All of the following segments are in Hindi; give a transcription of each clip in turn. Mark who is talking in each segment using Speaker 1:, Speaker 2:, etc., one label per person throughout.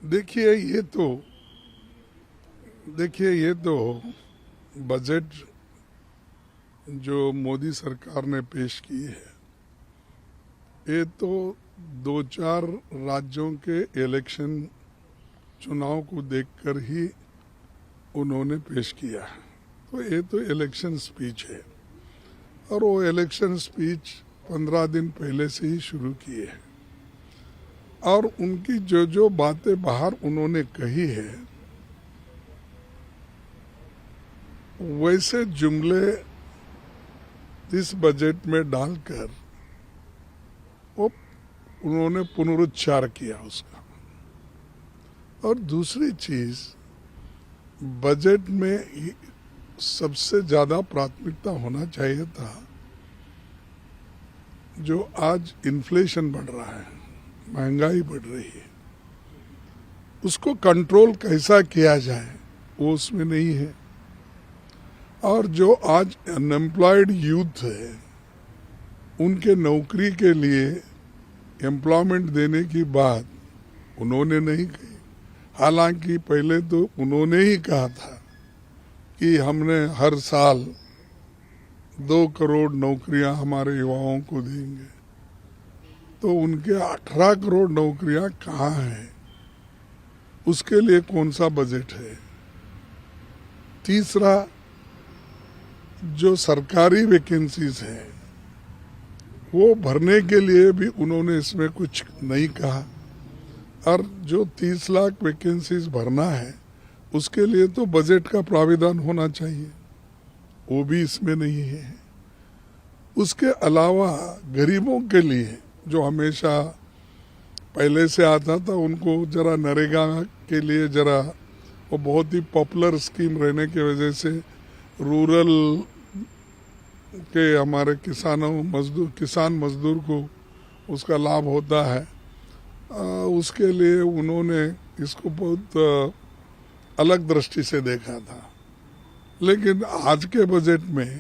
Speaker 1: देखिए ये तो बजट जो मोदी सरकार ने पेश की है, ये तो दो चार राज्यों के इलेक्शन चुनाव को देखकर ही उन्होंने पेश किया है। तो ये तो इलेक्शन स्पीच है और वो इलेक्शन स्पीच 15 दिन पहले से ही शुरू किए है और उनकी जो जो बातें बाहर उन्होंने कही है वैसे जुमले इस बजट में डालकर वो उन्होंने पुनरुच्चार किया उसका। और दूसरी चीज, बजट में सबसे ज्यादा प्राथमिकता होना चाहिए था जो आज इन्फ्लेशन बढ़ रहा है, महंगाई बढ़ रही है, उसको कंट्रोल कैसा किया जाए वो उसमें नहीं है। और जो आज अनएम्प्लॉयड यूथ है उनके नौकरी के लिए एम्प्लॉयमेंट देने की बात उन्होंने नहीं कही। हालांकि पहले तो उन्होंने ही कहा था कि हमने हर साल 2 करोड़ नौकरियां हमारे युवाओं को देंगे। तो उनके 18 करोड़ नौकरियां कहाँ हैं? उसके लिए कौन सा बजट है? तीसरा, जो सरकारी वैकेंसीज है वो भरने के लिए भी उन्होंने इसमें कुछ नहीं कहा। और जो 30 लाख वैकेंसीज भरना है उसके लिए तो बजट का प्राविधान होना चाहिए, वो भी इसमें नहीं है। उसके अलावा गरीबों के लिए जो हमेशा पहले से आता था, उनको जरा नरेगा के लिए जरा वो बहुत ही पॉपुलर स्कीम रहने की वजह से रूरल के हमारे किसान मजदूर को उसका लाभ होता है। उसके लिए उन्होंने इसको बहुत अलग दृष्टि से देखा था। लेकिन आज के बजट में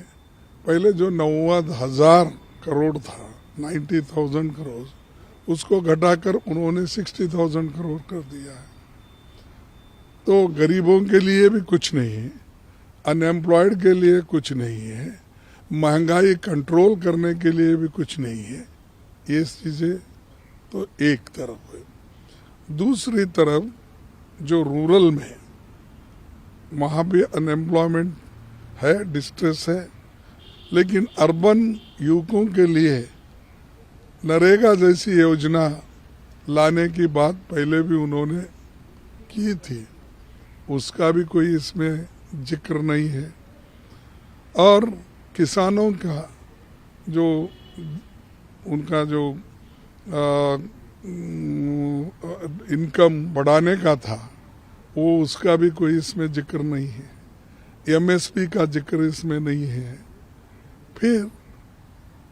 Speaker 1: पहले जो 90,000 करोड़ था, 90,000 करोड़, उसको घटाकर उन्होंने 60,000 करोड़ कर दिया है। तो गरीबों के लिए भी कुछ नहीं है, अनएम्प्लॉयड के लिए कुछ नहीं है, महंगाई कंट्रोल करने के लिए भी कुछ नहीं है। ये चीजें तो एक तरफ है। दूसरी तरफ जो रूरल में वहां भी अनएम्प्लॉयमेंट है, डिस्ट्रेस है, लेकिन अर्बन युवकों के लिए नरेगा जैसी योजना लाने की बात पहले भी उन्होंने की थी, उसका भी कोई इसमें जिक्र नहीं है। और किसानों का जो उनका जो इनकम बढ़ाने का था वो उसका भी कोई इसमें जिक्र नहीं है। एमएसपी का जिक्र इसमें नहीं है। फिर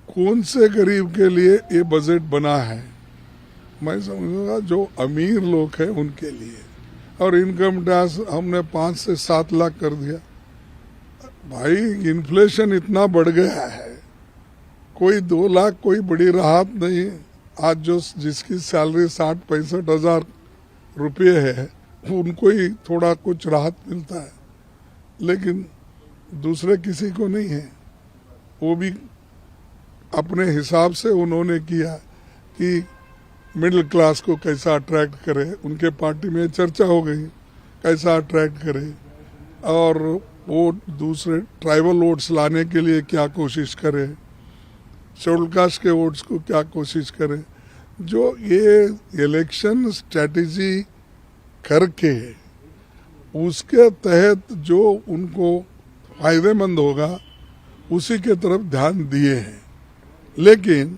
Speaker 1: कौन से गरीब के लिए ये बजट बना है? मैं समझूंगा जो अमीर लोग हैं उनके लिए। और इनकम टैक्स हमने 5 से 7 लाख कर दिया। भाई, इन्फ्लेशन इतना बढ़ गया है, कोई 2 लाख कोई बड़ी राहत नहीं। आज जो जिसकी सैलरी 60-65 हजार रुपये है उनको ही थोड़ा कुछ राहत मिलता है, लेकिन दूसरे किसी को नहीं है। वो भी अपने हिसाब से उन्होंने किया कि मिडिल क्लास को कैसा अट्रैक्ट करे। उनके पार्टी में चर्चा हो गई कैसा अट्रैक्ट करे, और वो दूसरे ट्राइबल वोट्स लाने के लिए क्या कोशिश करे, शेड्यूल कास्ट के वोट्स को क्या कोशिश करे। जो ये इलेक्शन स्ट्रेटेजी करके उसके तहत जो उनको फायदेमंद होगा उसी के तरफ ध्यान दिए हैं। लेकिन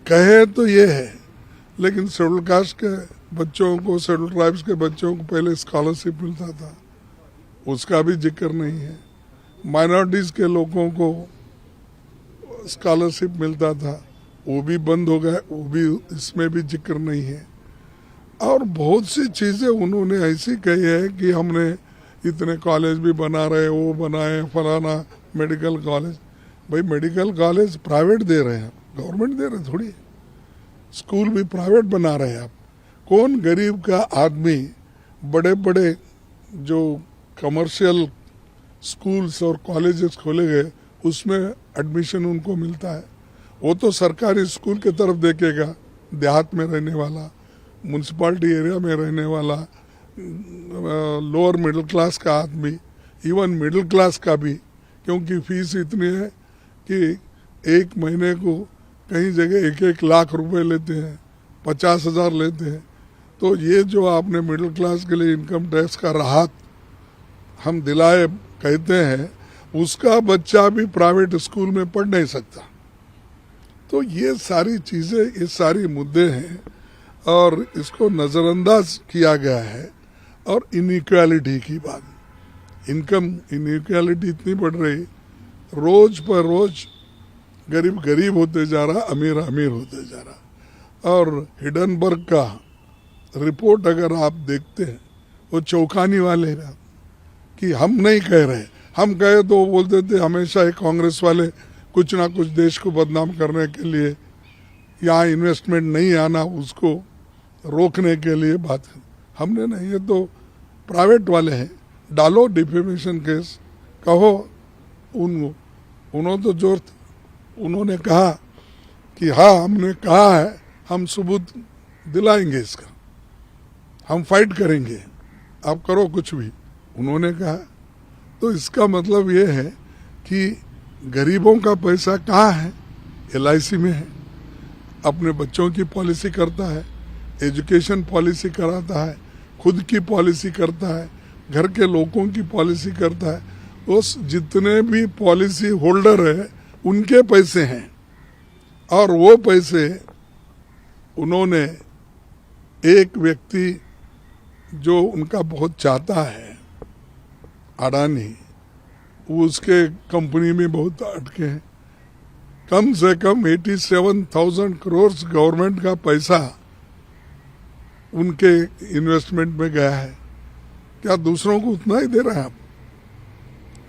Speaker 1: कहे तो ये है, लेकिन शेड्यूल कास्ट के बच्चों को, शेड्यूल ट्राइब्स के बच्चों को पहले स्कॉलरशिप मिलता था, उसका भी जिक्र नहीं है। माइनॉरिटीज के लोगों को स्कॉलरशिप मिलता था, वो भी बंद हो गया, वो भी इसमें भी जिक्र नहीं है। और बहुत सी चीजें उन्होंने ऐसी कही है कि हमने इतने कॉलेज भी बना रहे, वो बनाए, फलाना मेडिकल कॉलेज। भाई, मेडिकल कॉलेज प्राइवेट दे रहे हैं, गवर्नमेंट दे रहे थोड़ी। स्कूल भी प्राइवेट बना रहे हैं आप। कौन गरीब का आदमी बड़े बड़े जो कमर्शियल स्कूल्स और कॉलेजेस खोले गए उसमें एडमिशन उनको मिलता है? वो तो सरकारी स्कूल की तरफ देखेगा, देहात में रहने वाला, म्यूनसिपालिटी एरिया में रहने वाला, लोअर मिडिल क्लास का आदमी, इवन मिडिल क्लास का भी, क्योंकि फीस इतनी है कि एक महीने को कई जगह 1-1 लाख रुपए लेते हैं, 50,000 लेते हैं। तो ये जो आपने मिडिल क्लास के लिए इनकम टैक्स का राहत हम दिलाए कहते हैं, उसका बच्चा भी प्राइवेट स्कूल में पढ़ नहीं सकता। तो ये सारी चीज़ें, ये सारी मुद्दे हैं और इसको नज़रअंदाज किया गया है। और इनइक्वालिटी की बात, इनकम इनइक्वालिटी इतनी बढ़ रही, रोज पर रोज गरीब गरीब होते जा रहा, अमीर अमीर होते जा रहा। और हिडनबर्ग का रिपोर्ट अगर आप देखते हैं, वो चौंकाने वाले हैं कि हम नहीं कह रहे, हम कहे तो वो बोलते थे हमेशा ही कांग्रेस वाले कुछ ना कुछ देश को बदनाम करने के लिए, यहाँ इन्वेस्टमेंट नहीं आना उसको रोकने के लिए बात कर। हमने नहीं, ये तो प्राइवेट वाले हैं, डालो डिफेमेशन केस, कहो। उन्होंने तो जोर, उन्होंने कहा कि हाँ हमने कहा है, हम सबूत दिलाएंगे इसका, हम फाइट करेंगे, आप करो कुछ भी, उन्होंने कहा। तो इसका मतलब ये है कि गरीबों का पैसा कहाँ है? LIC में है, अपने बच्चों की पॉलिसी करता है, एजुकेशन पॉलिसी कराता है, खुद की पॉलिसी करता है, घर के लोगों की पॉलिसी करता है। उस जितने भी पॉलिसी होल्डर है उनके पैसे हैं, और वो पैसे उन्होंने, एक व्यक्ति जो उनका बहुत चाहता है, अडानी, उसके कंपनी में बहुत अटके हैं। कम से कम 87,000 करोड़ गवर्नमेंट का पैसा उनके इन्वेस्टमेंट में गया है। क्या दूसरों को उतना ही दे रहे हैं आप?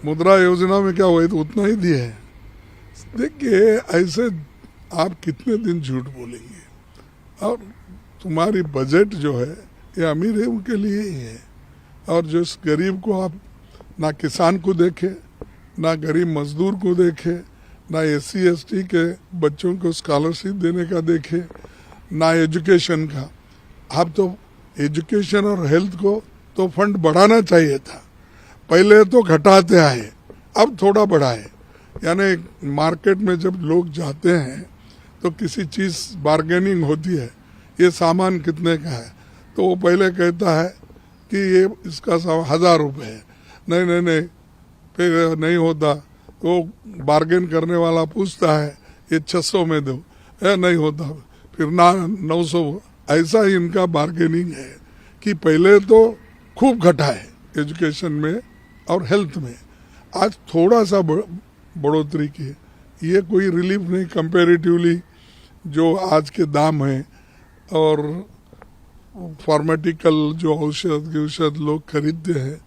Speaker 1: मुद्रा योजना में क्या हुआ तो उतना ही दिए है। देखिए, ऐसे आप कितने दिन झूठ बोलेंगे? और तुम्हारी बजट जो है ये अमीर है उनके लिए ही है, और जो इस गरीब को आप ना किसान को देखे, ना गरीब मजदूर को देखे, ना SC ST के बच्चों को स्कॉलरशिप देने का देखे, ना एजुकेशन का। आप तो एजुकेशन और हेल्थ को तो फंड बढ़ाना चाहिए था, पहले तो घटाते आए, अब थोड़ा बढ़ाए। यानी मार्केट में जब लोग जाते हैं तो किसी चीज़ बार्गेनिंग होती है, ये सामान कितने का है, तो वो पहले कहता है कि ये इसका 1,000 रुपये है, नहीं नहीं नहीं, फिर नहीं होता तो बार्गेन करने वाला पूछता है ये 600 में दो, नहीं होता फिर ना 900। ऐसा ही इनका बार्गेनिंग है कि पहले तो खूब घटाए एजुकेशन में और हेल्थ में, आज थोड़ा सा बढ़ोतरी की है। ये कोई रिलीफ नहीं कंपैरेटिवली जो आज के दाम हैं, और फार्माटिकल जो औषध लोग खरीदते हैं,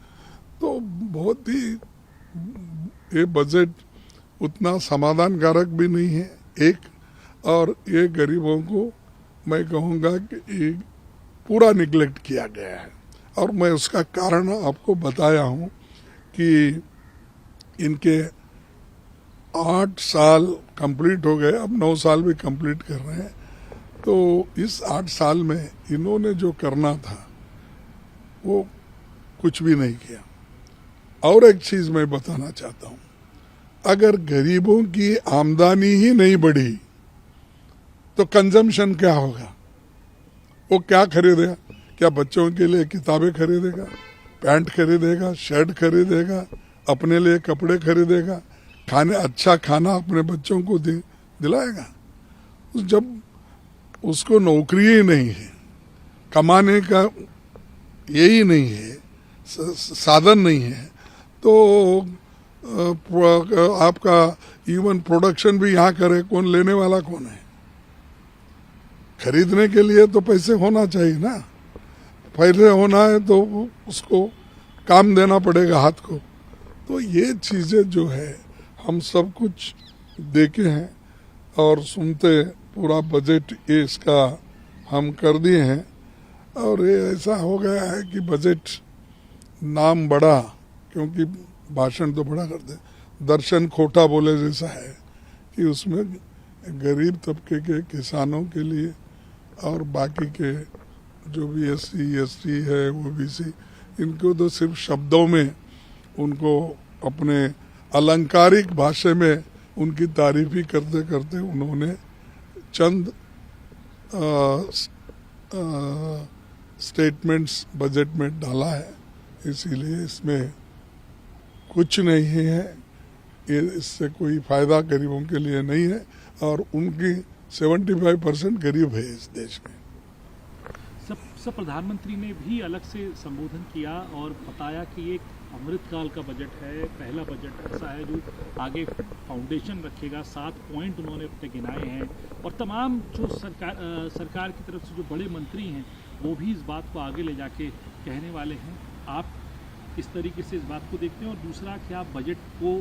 Speaker 1: तो बहुत ही ये बजट उतना समाधानकारक भी नहीं है एक। और ये गरीबों को मैं कहूँगा कि ये पूरा निगलेक्ट किया गया है, और मैं उसका कारण आपको बताया हूँ कि इनके 8 साल कंप्लीट हो गए, अब 9 साल भी कंप्लीट कर रहे हैं। तो इस 8 साल में इन्होंने जो करना था वो कुछ भी नहीं किया। और एक चीज मैं बताना चाहता हूँ, अगर गरीबों की आमदनी ही नहीं बढ़ी तो कंजम्पशन क्या होगा? वो क्या खरीदेगा? क्या बच्चों के लिए किताबें खरीदेगा, पैंट खरीदेगा, शर्ट खरीदेगा, अपने लिए कपड़े खरीदेगा, खाने अच्छा खाना अपने बच्चों को दिलाएगा? जब उसको नौकरी ही नहीं है, कमाने का यही नहीं है, साधन नहीं है, तो आपका इवन प्रोडक्शन भी यहाँ करे कौन? लेने वाला कौन है? खरीदने के लिए तो पैसे होना चाहिए ना, पैसे होना है तो उसको काम देना पड़ेगा हाथ को। तो ये चीज़ें जो है हम सब कुछ देखे हैं और सुनते, पूरा बजट ये इसका हम कर दिए हैं। और ये ऐसा हो गया है कि बजट नाम बड़ा, क्योंकि भाषण तो बड़ा करते, दर्शन खोटा बोले जैसा है कि उसमें गरीब तबके के किसानों के लिए और बाकी के जो भी SC ST है OBC, इनको तो सिर्फ शब्दों में उनको अपने अलंकारिक भाषा में उनकी तारीफ ही करते करते उन्होंने चंद स्टेटमेंट्स बजट में डाला है। इसीलिए इसमें कुछ नहीं है, इससे कोई फायदा गरीबों के लिए नहीं है और उनकी 75% गरीब है इस देश में।
Speaker 2: सब प्रधानमंत्री ने भी अलग से संबोधन किया और बताया कि एक अमृतकाल का बजट है, पहला बजट ऐसा है जो आगे फाउंडेशन रखेगा। 7 पॉइंट उन्होंने अपने गिनाए हैं और तमाम जो सरकार की तरफ से जो बड़े मंत्री हैं वो भी इस बात को आगे ले जाके कहने वाले हैं। आप किस तरीके से इस बात को देखते हैं और दूसरा कि आप बजट को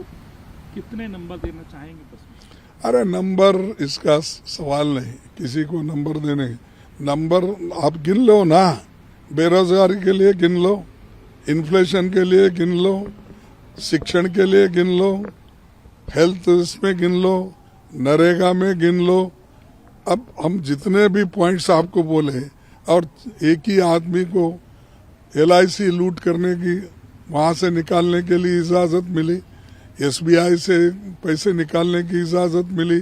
Speaker 2: कितने नंबर देना चाहेंगे? बस
Speaker 1: अरे नंबर इसका सवाल नहीं, किसी को नंबर देने, नंबर आप गिन लो ना, बेरोजगारी के लिए गिन लो, इन्फ्लेशन के लिए गिन लो, शिक्षण के लिए गिन लो, हेल्थ इसमें गिन लो, नरेगा में गिन लो। अब हम जितने भी पॉइंट्स आपको बोले और एक ही आदमी को LIC लूट करने की वहाँ से निकालने के लिए इजाज़त मिली, SBI से पैसे निकालने की इजाज़त मिली,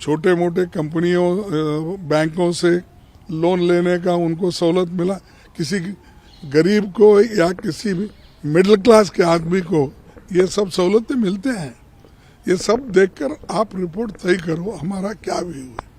Speaker 1: छोटे मोटे कंपनियों बैंकों से लोन लेने का उनको सहूलत मिला, किसी गरीब को या किसी भी मिडिल क्लास के आदमी को ये सब सहूलतें मिलते हैं। ये सब देखकर आप रिपोर्ट तय करो हमारा क्या व्यू है।